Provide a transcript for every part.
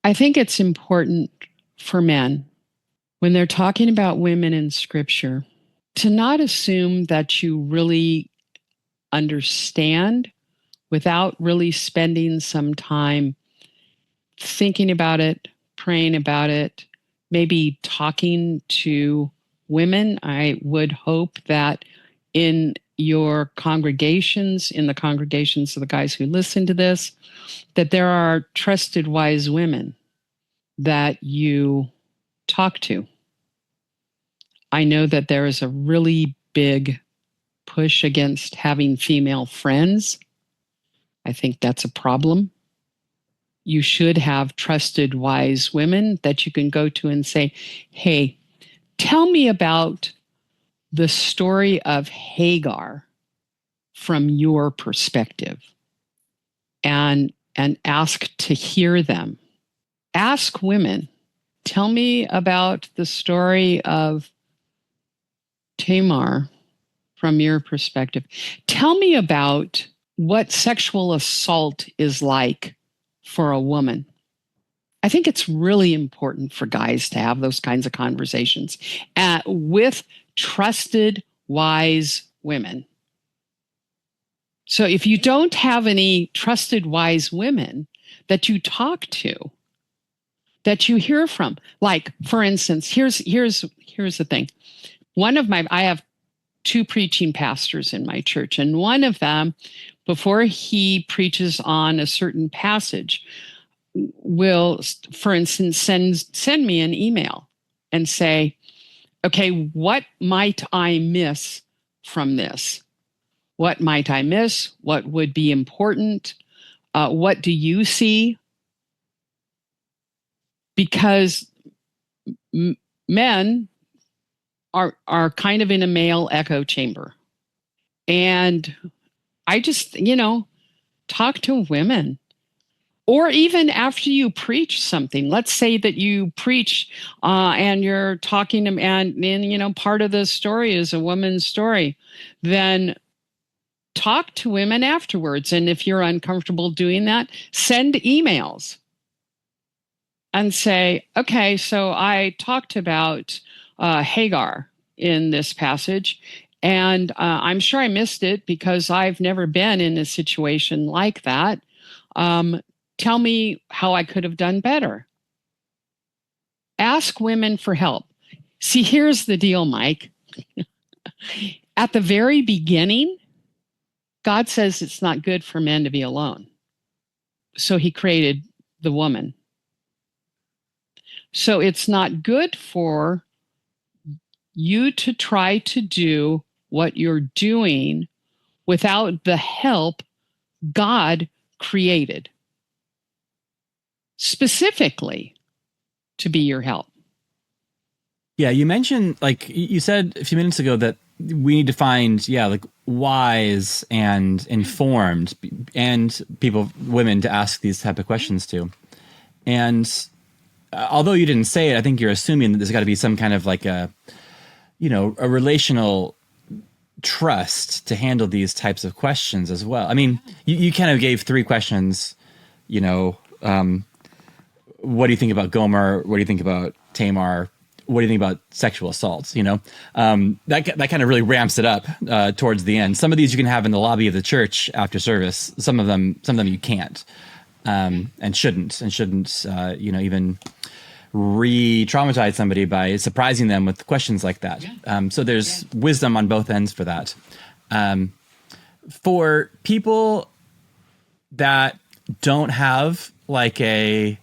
I think it's important for men, when they're talking about women in scripture, to not assume that you really understand without really spending some time thinking about it, praying about it, maybe talking to women. I would hope that in your congregations, in the congregations of the guys who listen to this, that there are trusted, wise women that you talk to. I know that there is a really big push against having female friends. I think that's a problem. You should have trusted, wise women that you can go to and say, hey, tell me about the story of Hagar from your perspective, and ask to hear them. Ask women, tell me about the story of Tamar from your perspective. Tell me about what sexual assault is like for a woman. I think it's really important for guys to have those kinds of conversations with trusted, wise women. So if you don't have any trusted, wise women that you talk to, that you hear from, like, for instance, here's the thing. I have 2 preaching pastors in my church, and one of them, before he preaches on a certain passage, will, for instance, send me an email and say, okay, what might I miss from this? What might I miss? What would be important? What do you see? Because men are kind of in a male echo chamber. And I just, talk to women. Or even after you preach something, let's say that you preach and you're talking and part of the story is a woman's story, then talk to women afterwards. And if you're uncomfortable doing that, send emails and say, okay, so I talked about Hagar in this passage, and I'm sure I missed it because I've never been in a situation like that. Tell me how I could have done better. Ask women for help. See, here's the deal, Mike. At the very beginning, God says it's not good for men to be alone. So he created the woman. So it's not good for you to try to do what you're doing without the help God created specifically to be your help. Yeah, you mentioned, like you said a few minutes ago, that we need to find, wise and informed and women to ask these type of questions to. And although you didn't say it, I think you're assuming that there's got to be some kind of like a relational trust to handle these types of questions as well. I mean, you kind of gave 3 questions, what do you think about Gomer? What do you think about Tamar? What do you think about sexual assaults? That kind of really ramps it up towards the end. Some of these you can have in the lobby of the church after service. Some of them you can't, and shouldn't even re-traumatize somebody by surprising them with questions like that. So there's wisdom on both ends for that. For people that don't have like a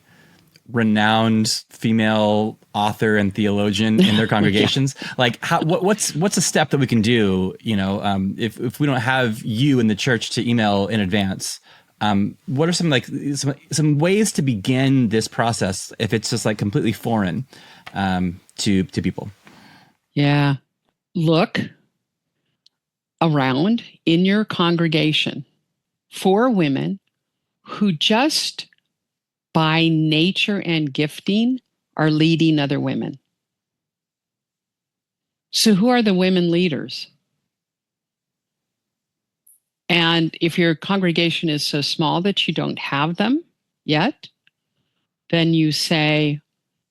renowned female author and theologian in their congregations, like what's a step that we can do? If we don't have you in the church to email in advance, what are some ways to begin this process if it's just like completely foreign to people? Yeah. Look around in your congregation for women who just by nature and gifting are leading other women. So who are the women leaders? And if your congregation is so small that you don't have them yet, then you say,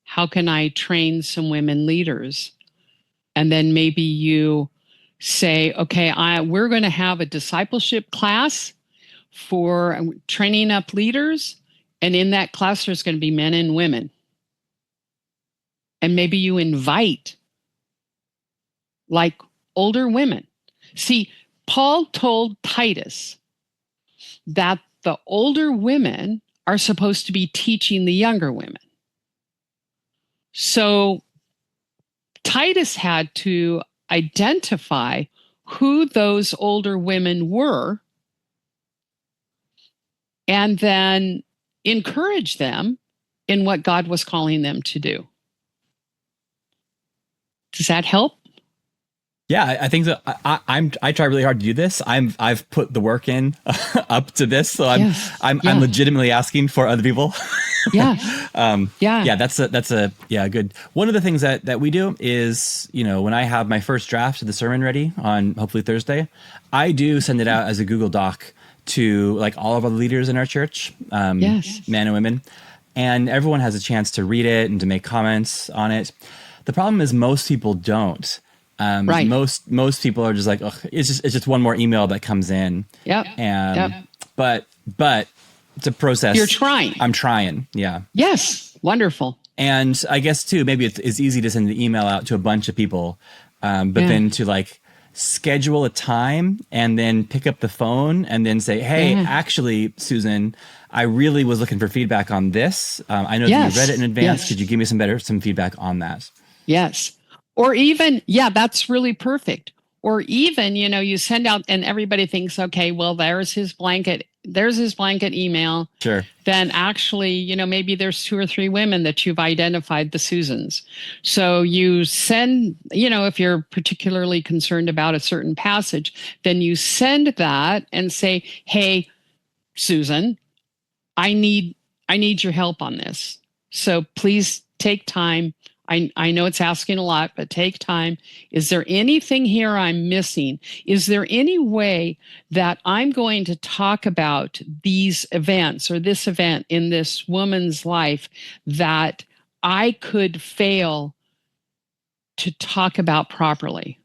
how can I train some women leaders? And then maybe you say, okay, we're going to have a discipleship class for training up leaders. And in that class, there's going to be men and women. And maybe you invite like older women. See, Paul told Titus that the older women are supposed to be teaching the younger women. So Titus had to identify who those older women were and then encourage them in what God was calling them to do. Does that help? Yeah, I think that I try really hard to do this. I've put the work in up to this, so I'm legitimately asking for other people. Yeah. Yeah, that's a good. One of the things that we do is, when I have my first draft of the sermon ready on hopefully Thursday, I do send it out as a Google Doc to like all of our leaders in our church, men and women, and everyone has a chance to read it and to make comments on it. The problem is most people don't. Right. Most people are just like, oh, it's just one more email that comes in. Yep. And but it's a process. You're trying. I'm trying. Yeah. Yes. Wonderful. And I guess too, maybe it's easy to send an email out to a bunch of people, but then to like schedule a time and then pick up the phone and then say, hey, actually, Susan, I really was looking for feedback on this. I know that you read it in advance. Could you give me some feedback on that? Yes. Or even, that's really perfect. Or even, you send out and everybody thinks, okay, well, there's his blanket email. Sure. Then actually, maybe there's 2 or 3 women that you've identified the Susans. So you send, if you're particularly concerned about a certain passage, then you send that and say, hey, Susan, I need your help on this. So please take time. I know it's asking a lot, but take time. Is there anything here I'm missing? Is there any way that I'm going to talk about these events or this event in this woman's life that I could fail to talk about properly?